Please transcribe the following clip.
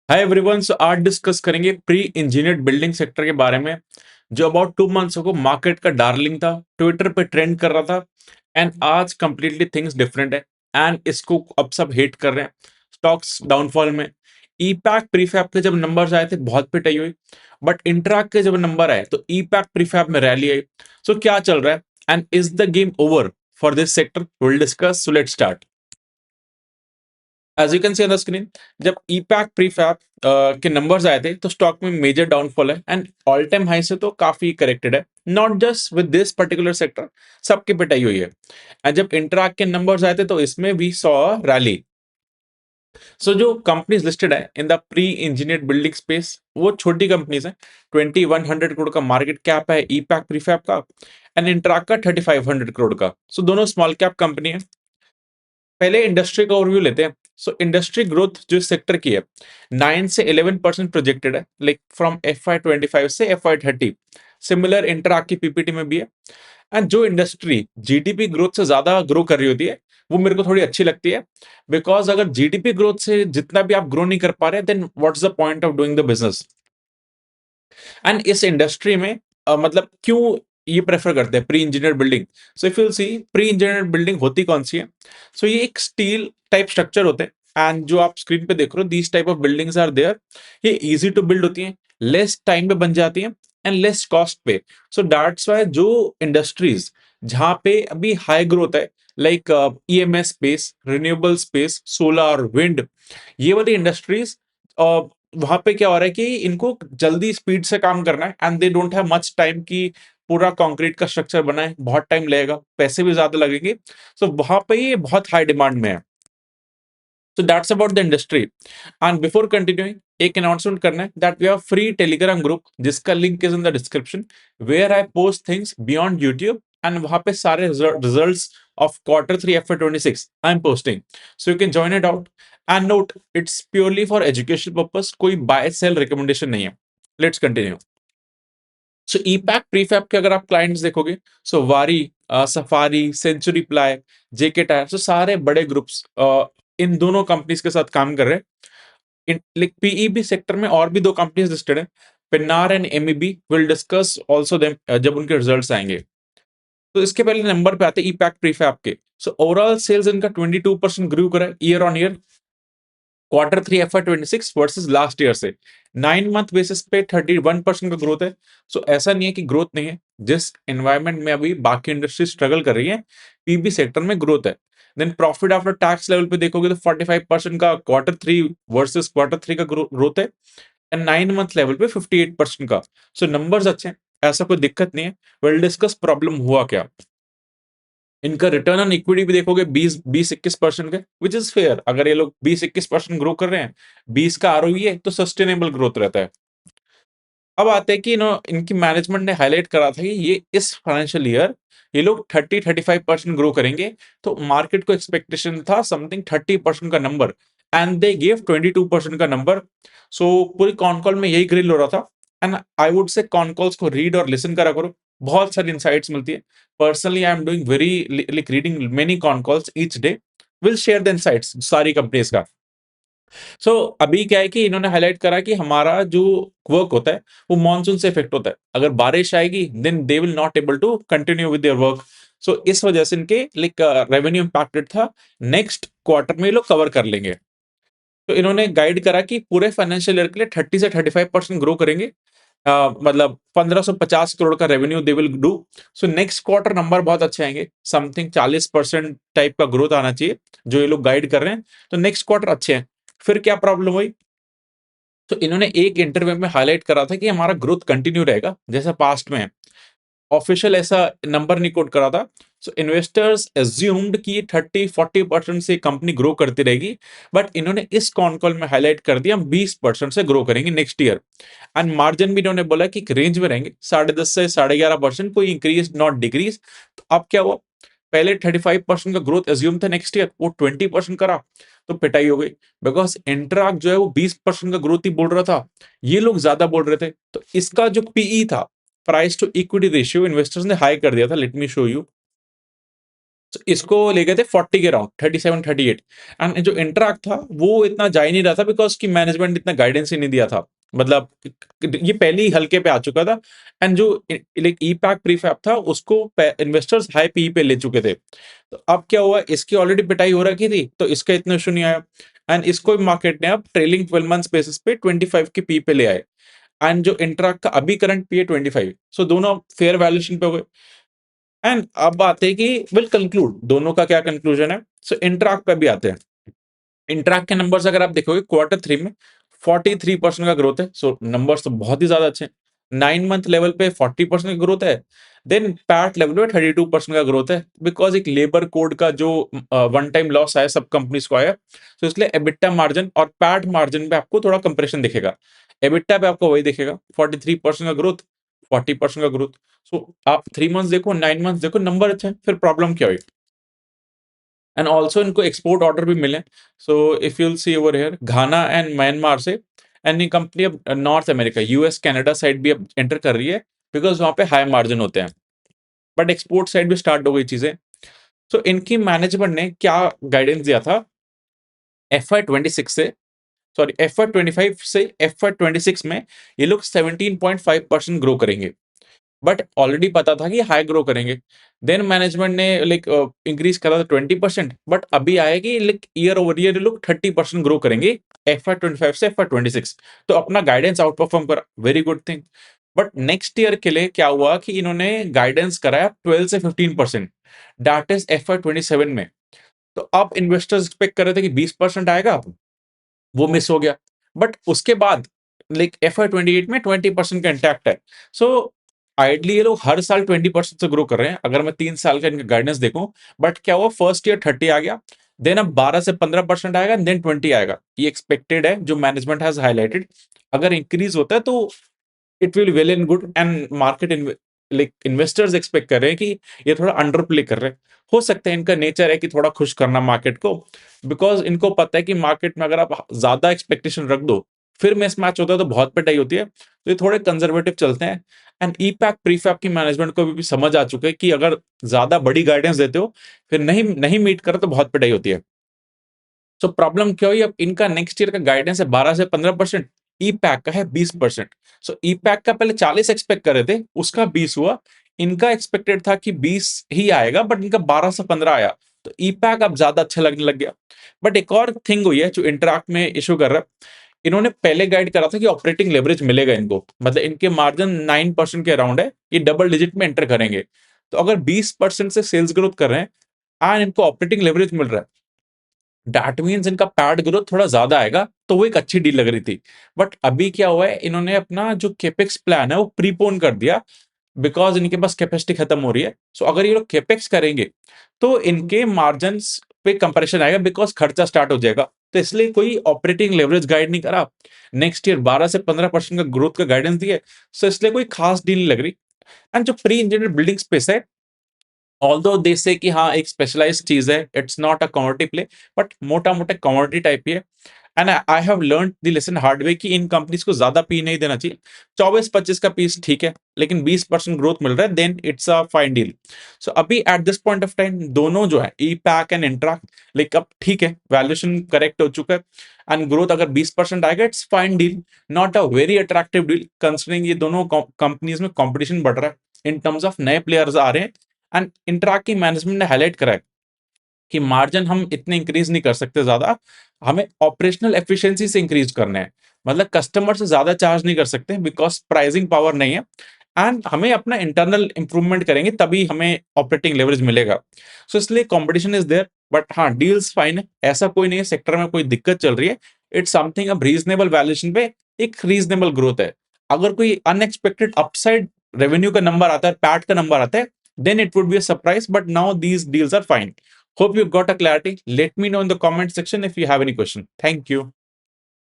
Hi everyone, सो आज discuss करेंगे pre engineered building sector के बारे में, जो अबाउट 2 मंथ्स अगो मार्केट का डार्लिंग था, ट्विटर पे ट्रेंड कर रहा था। एंड आज कंप्लीटली थिंग्स डिफरेंट है। एंड इसको अब सब हेट कर रहे हैं। स्टॉक्स डाउनफॉल में। ईपैक प्रीफैब के जब नंबर्स आए थे बहुत पिटाई हुई, बट इंट्राक के जब नंबर आए तो ईपैक प्रीफैब में रैली आई। सो क्या चल रहा है and is the game over for this sector? Will discuss, so let's start. As you can see on the screen, जब ईपैक प्रीफैब के नंबर्स आए थे तो स्टॉक में मेजर डाउनफॉल है एंड ऑल टाइम हाई से तो काफी करेक्टेड है। Not just with this particular sector, सबकी पिटाई हुई है। एंड जब इंटरैक्ट के नंबर्स आए थे तो इसमें वी सॉ रैली। सो जो कंपनीज लिस्टेड है in the pre engineered building space, वो छोटी कंपनीज है। 2100 करोड़ का मार्केट कैप है ईपैक प्रीफैब का, एंड इंटरैक्ट का 3500 करोड़ का। सो दोनों स्मॉल कैप कंपनी है। पहले इंडस्ट्री का ओवरव्यू लेते हैं। सो इंडस्ट्री ग्रोथ जो इस सेक्टर की है 9 से 11% प्रोजेक्टेड है, लाइक फ्रॉम FY 25 से FY 30। सिमिलर इंटरैक्ट की पीपीटी में भी है। एंड जो इंडस्ट्री जीडीपी ग्रोथ से ज्यादा ग्रो कर रही होती है वो मेरे को थोड़ी अच्छी लगती है। बिकॉज अगर जीडीपी ग्रोथ से जितना भी आप ग्रो नहीं कर पा रहे, then what's the point of doing the business. And इस इंडस्ट्री में मतलब क्यों ये प्रेफर करते हैं pre engineer building? So if you see, pre engineer building होती कौन सी है? सो ये एक स्टील टाइप स्ट्रक्चर होते हैं, एंड जो आप स्क्रीन पे देख रहे हो these type of buildings are there. ये इजी टू बिल्ड होती हैं, लेस टाइम पे बन जाती हैं एंड लेस कॉस्ट पे। सो दैट्स वाई जो इंडस्ट्रीज जहां पे अभी हाई ग्रोथ है, like EMS space, renewable space, solar, wind, ये वाली इंडस्ट्रीज, वहां पे क्या हो रहा है कि इनको जल्दी स्पीड से काम करना है and they don't have much time की पूरा कंक्रीट का स्ट्रक्चर बनाए, बहुत टाइम लगेगा, पैसे भी ज्यादा लगेंगे। सो वहां पे ये बहुत हाई डिमांड में है। So that's about the industry. And before continuing, एक अनाउंसमेंट करना है that we have free Telegram group जिसका link is in the description, where I post things beyond YouTube. And वहां पे सारे results of Q3 FY 26 I am posting, so you can join it out. And note, it's purely for education purpose, कोई buy sell recommendation नहीं है। Let's continue. So Epack prefab के अगर आप clients देखोगे, सो वारी, सफारी, सेंचुरी प्लाई, जेके tyre, सो सारे बड़े ग्रुप्स इन दोनों कंपनीज के साथ काम कर रहे हैं। लाइक पीईबी सेक्टर में और भी दो कंपनीज लिस्टेड है, Pennar and MEB. Will discuss also them जब उनके रिजल्ट्स आएंगे। तो इसके पहले नंबर पे आते हैं ईपैक प्रीफैब के। सो ओवरऑल सेल्स इनका 22% ग्रो करा है year on year, Q3 FY 26 versus last year से। 9 मंथ बेसिस पे 31% का ग्रोथ है। सो ऐसा नहीं है कि ग्रोथ नहीं है। जिस एनवायरमेंट में अभी बाकी इंडस्ट्री स्ट्रगल कर रही है, पीबी सेक्टर में ग्रोथ है। Then profit after tax level पे देखोगे तो 45% का Q3 वर्सेस Q3 का ग्रोथ है, एंड 9 मंथ लेवल पे 58% का। सो नंबर्स अच्छे हैं, ऐसा कोई दिक्कत नहीं है। विल डिस्कस प्रॉब्लम हुआ क्या। इनका रिटर्न ऑन इक्विटी भी देखोगे 20-21% के, विच इज फेयर। अगर ये लोग 20-21% ग्रो कर रहे हैं, 20 का आरओई है, तो सस्टेनेबल ग्रोथ रहता है। अब आते हैं कि इनकी मैनेजमेंट ने हाईलाइट करा था कि ये इस फाइनेंशियल ईयर ये लोग 30-35% ग्रो करेंगे। तो मार्केट को एक्सपेक्टेशन था समथिंग 30% का नंबर, एंड दे गिव 22% का नंबर। सो पूरी कॉन कॉल में यही ग्रिल हो रहा था। And I would say con calls को रीड और लिसन करा करो, बहुत सारी इंसाइट्स मिलती है। Personally I am doing very, like reading many con calls each day. Will share the insights सारी कंपनीज का। सो अभी क्या है कि इन्होंने हाईलाइट करा कि हमारा जो वर्क होता है वो मॉनसून से इफेक्ट होता है। अगर बारिश आएगी then they will not able to continue with their work. So इस वजह से इनके लाइक रेवेन्यू इंपैक्टेड था। नेक्स्ट क्वार्टर में ये लोग कवर कर लेंगे। तो इन्होंने गाइड करा कि पूरे फाइनेंशियल ईयर के लिए 30 से 35% ग्रो करेंगे। मतलब 1550 करोड़ का revenue they will do. So next quarter number बहुत अच्छे आएंगे, समथिंग 40% टाइप का ग्रोथ आना चाहिए जो ये लोग गाइड कर रहे हैं। तो नेक्स्ट क्वार्टर अच्छे हैं। फिर क्या प्रॉब्लम हुई? तो इन्होंने एक इंटरव्यू में हाईलाइट करा था कि हमारा ग्रोथ कंटिन्यू रहेगा जैसा पास्ट में है। ऑफिशियल ऐसा नंबर नहीं कोट करा था। सो इन्वेस्टर्स एज्यूम्ड कि 30-40% से कंपनी ग्रो करती रहेगी, बट इन्होंने इस कॉन कॉल में हाईलाइट कर दिया हम 20% से ग्रो करेंगे नेक्स्ट ईयर। एंड मार्जिन भी इन्होंने बोला कि एक रेंज में रहेंगे 10.5 से 11.5%, कोई इंक्रीज नॉट डिक्रीज। तो अब क्या हुआ? पहले 35% का ग्रोथ एज्यूम था नेक्स्ट ईयर, वो 20% करा, तो पिटाई हो गई। बिकॉज इंट्राक जो है वो 20% का ग्रोथ ही बोल रहा था, ये लोग ज्यादा बोल रहे थे। तो इसका जो पीई था, price to equity ratio, investors ने हाई कर दिया था। Let me show you. तो इसको ले गए थे 40 के अराउंड, 37 38। एंड जो इंटरैक्ट था वो इतना जा ही नहीं रहा था बिकॉज की मैनेजमेंट इतना गाइडेंस ही नहीं दिया था। मतलब ये पहले ही हल्के पे आ चुका था। एंड जो लाइक ई पैक प्रीफैब था उसको इन्वेस्टर्स हाई पी पे ले चुके थे। तो अब क्या हुआ, इसकी ऑलरेडी पिटाई हो रखी थी तो इसका इतना इशू नहीं आया। एंड इसको मार्केट ने अब ट्रेलिंग 12 मंथ्स बेसिस पे 25 की पी पे ले आए। एंड जो इंटरैक्ट का अभी करंट पी है 25। सो दोनों फेयर वैल्यूएशन पे हो गए। एंड अब बात है कि विल कंक्लूड दोनों का क्या कंक्लूजन है। सो इंटरैक्ट पे भी आते हैं। इंटरैक्ट के नंबर्स अगर आप देखोगे क्वार्टर थ्री में 43% का ग्रोथ है। सो नंबर्स तो बहुत ही ज्यादा अच्छे हैं। 9 मंथ लेवल पे 40% का ग्रोथ है। देन पैट लेवल पे 32% का ग्रोथ है बिकॉज एक लेबर कोड का जो वन टाइम लॉस आया सब कंपनीज को आया। तो इसलिए एबिटा मार्जिन और पैट मार्जिन पे आपको थोड़ा कंप्रेशन दिखेगा। एबिटा पे आपको वही दिखेगा 43% का ग्रोथ, 40% का ग्रोथ। सो आप 3 मंथ्स देखो, 9 मंथ्स देखो, नंबर अच्छे हैं, फिर प्रॉब्लम क्या हुई। एंड ऑल्सो इनको एक्सपोर्ट ऑर्डर भी मिले। So if you'll see over here Ghana and Myanmar से। एंड ये कंपनी अब north America US Canada side भी अब एंटर कर रही है बिकॉज वहां पे हाई मार्जिन होते हैं। बट एक्सपोर्ट साइड भी स्टार्ट हो गई चीजें। सो इनकी मैनेजमेंट ने क्या गाइडेंस दिया था, FY 26 से, सॉरी FY 25 से FY 26 में ये लोग 17.5% ग्रो करेंगे। बट ऑलरेडी पता था कि हाई ग्रो करेंगे। देन मैनेजमेंट ने लाइक इंक्रीज करा था 20%। बट अभी आया कि लाइक ईयर ओवर ईयर लोग 30% ग्रो करेंगे FY 25 से FY 26। तो अपना गाइडेंस आउट परफॉर्म करा, very good thing. But next year के लिए क्या हुआ कि इन्होंने गाइडेंस कराया 12 से 15%। दैट इज FY 27 में। तो अब इन्वेस्टर्स एक्सपेक्ट कर रहे थे कि 20% आएगा, वो मिस हो गया। बट उसके बाद लाइक FY 28 में 20% का इंटैक्ट है। सो आइडली ये लोग हर साल 20% से ग्रो कर रहे हैं अगर मैं 3 साल का इनका गाइडेंस देखूं। बट क्या हुआ, फर्स्ट ईयर 30 आ गया, देन अब 12 से 15% आएगा, देन 20 आएगा। ये एक्सपेक्टेड है जो मैनेजमेंट हैज हाईलाइटेड। अगर इंक्रीज होता है तो it will well and good. And market like investors expect कर रहे हैं कि ये थोड़ा अंडर प्ले कर रहे हैं। हो सकता है इनका नेचर है कि थोड़ा खुश करना मार्केट को, बिकॉज इनको पता है कि मार्केट में अगर आप ज्यादा एक्सपेक्टेशन रख दो फिर मिस मैच होता है तो बहुत पिटाई होती है। तो ये थोड़े कंजर्वेटिव चलते हैं। एंड ई पैक प्रीफैब की मैनेजमेंट को भी समझ आ चुका है कि अगर ज्यादा बड़ी गाइडेंस देते हो फिर नहीं नहीं मीट करो तो बहुत पिटाई होती है। सो प्रॉब्लम क्या हुई, अब इनका नेक्स्ट ईयर का गाइडेंस है 12 से 15%, ई पैक का है 20%। सो ई पैक का पहले 40 एक्सपेक्ट कर रहे थे, उसका 20 हुआ। इनका एक्सपेक्टेड था कि 20 ही आएगा बट इनका 12 से 15 आया। तो ई पैक अब ज्यादा अच्छा लगने लग गया। बट एक और थिंग हुई है जो इंटरैक्ट में इशू कर रहा है। इन्होंने पहले गाइड करा था कि ऑपरेटिंग लेवरेज मिलेगा इनको, मतलब इनके मार्जिन 9% के अराउंड है, ये डबल डिजिट में एंटर करेंगे। तो अगर 20% से सेल्स ग्रोथ कर रहे हैं एंड इनको ऑपरेटिंग लेवरेज मिल रहा है, दैट मीन्स इनका पैड ग्रोथ थोड़ा ज्यादा आएगा, तो वो एक अच्छी डील लग रही थी। बट अभी क्या हुआ है, इन्होंने अपना जो केपेक्स प्लान है वो प्रीपोन कर दिया बिकॉज इनके पास कैपेसिटी खत्म हो रही है। सो अगर ये लोग केपेक्स करेंगे तो इनके मार्जिन पे कंप्रेशन आएगा बिकॉज खर्चा स्टार्ट हो जाएगा। तो इसलिए कोई ऑपरेटिंग लेवरेज गाइड नहीं करा। नेक्स्ट ईयर 12 से 15% का ग्रोथ का गाइडेंस दिया। सो इसलिए कोई खास डील नहीं लग रही। एंड जो प्री इंजीनियर्ड बिल्डिंग स्पेस है, ऑल्दो दे से कि हाँ एक स्पेशलाइज्ड चीज है, it's not a commodity play, but मोटा मोटा कमोडिटी टाइप ही है। And I have learn the lesson hard way कि इन कंपनीज को ज्यादा पी नहीं देना चाहिए। 24-25 का पीस ठीक है, लेकिन 20% ग्रोथ मिल रहा है, then it's a fine deal. So अभी at this point of time दोनों जो है E pack and interact, like अब ठीक है, वैल्यूएशन करेक्ट हो चुका है। एंड ग्रोथ अगर 20% आएगा it's fine deal, not a very attractive deal considering ये दोनों कंपनीज में कॉम्पिटिशन बढ़ रहा है इन टर्म्स ऑफ नए प्लेयर्स आ रहे हैं। एंड इंट्रैक्ट की मैनेजमेंट ने हाईलाइट करा है कि मार्जिन हम इतने इंक्रीज नहीं कर सकते ज्यादा, हमें ऑपरेशनल एफिशिएंसी से इंक्रीज करने हैं। मतलब कस्टमर से ज्यादा चार्ज नहीं कर सकते बिकॉज प्राइसिंग पावर नहीं है। एंड हमें अपना इंटरनल इंप्रूवमेंट करेंगे तभी हमें ऑपरेटिंग लेवरेज मिलेगा। सो इसलिए कंपटीशन इज देयर। बट हाँ डील्स फाइन है, ऐसा कोई नहीं है सेक्टर में कोई दिक्कत चल रही है। इट्स समथिंग अब रीजनेबल वैल्यूएशन पे एक रीजनेबल ग्रोथ है। अगर कोई अनएक्सपेक्टेड अपसाइड रेवेन्यू का नंबर आता है, पैट का नंबर आता है, then it would be a surprise. But now these deals are fine. Hope you got a clarity. Let me know in the comment section if you have any question. Thank you.